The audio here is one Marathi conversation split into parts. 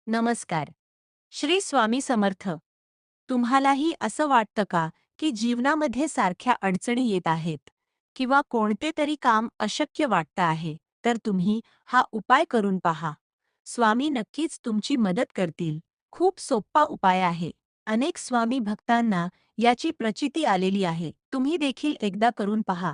नमस्कार. श्री स्वामी समर्थ. तुम्हालाही असं वाटतं का की जीवनामध्ये सारख्या अडचणी येत आहेत किंवा कोणते तरी काम अशक्य वाटतं आहे, तर तुम्ही हा उपाय करून पहा. स्वामी नक्कीच तुमची मदत करतील. खूप सोपा उपाय आहे. अनेक स्वामी भक्तांना याची प्रचिती आलेली आहे. तुम्ही देखील एकदा करून पहा.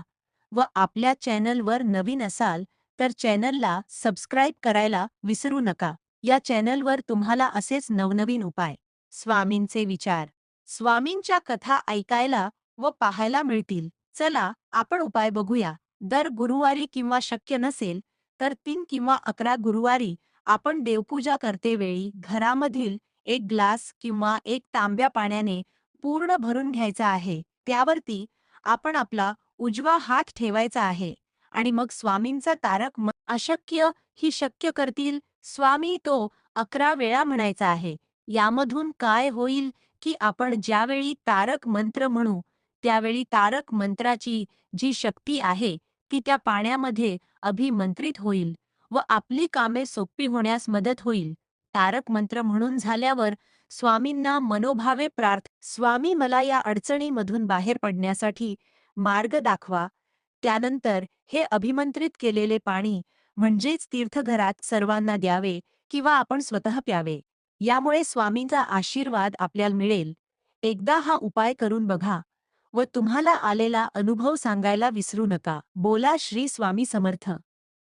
व आपल्या चॅनलवर नवीन असाल तर चॅनलला सबस्क्राईब करायला विसरू नका. या चॅनलवर तुम्हाला असेच नवनवीन उपाय, स्वामींचे विचार, स्वामींच्या कथा ऐकायला व पाहायला मिळतील. चला आपण उपाय बघूया. दर गुरुवारी किंवा शक्य नसेल तर 3 किंवा 11 गुरुवारी आपण देवपूजा करतेवेळी घरामधील एक ग्लास किंवा एक तांब्या पाण्याने पूर्ण भरून घ्यायचा आहे. त्यावरती आपण आपला उजवा हात ठेवायचा आहे आणि मग स्वामींचा अशक्य ही शक्य करतील. स्वामी तो 11 वेळा म्हणायचा आहे. यामधून काय होईल की आपण ज्यावेळी तारक मंत्र म्हणू, त्यावेळी तारक मंत्राची जी शक्ती आहे, ती त्या पाण्यामध्ये अभिमंत्रित होईल व आपली कामे सोपी होण्यास मदत होईल. तारक मंत्र म्हणून झाल्यावर स्वामींना मनोभावे स्वामी मला या अडचणीमधून बाहेर पडण्यासाठी मार्ग दाखवा. त्यानंतर हे अभिमंत्रित केलेले पाणी म्हणजेच तीर्थघरात सर्वांना द्यावे किंवा आपण स्वतः प्यावे. यामुळे स्वामींचा आशीर्वाद आपल्याला मिळेल. एकदा हा उपाय करून बघा व तुम्हाला आलेला अनुभव सांगायला विसरू नका. बोला श्री स्वामी समर्थ.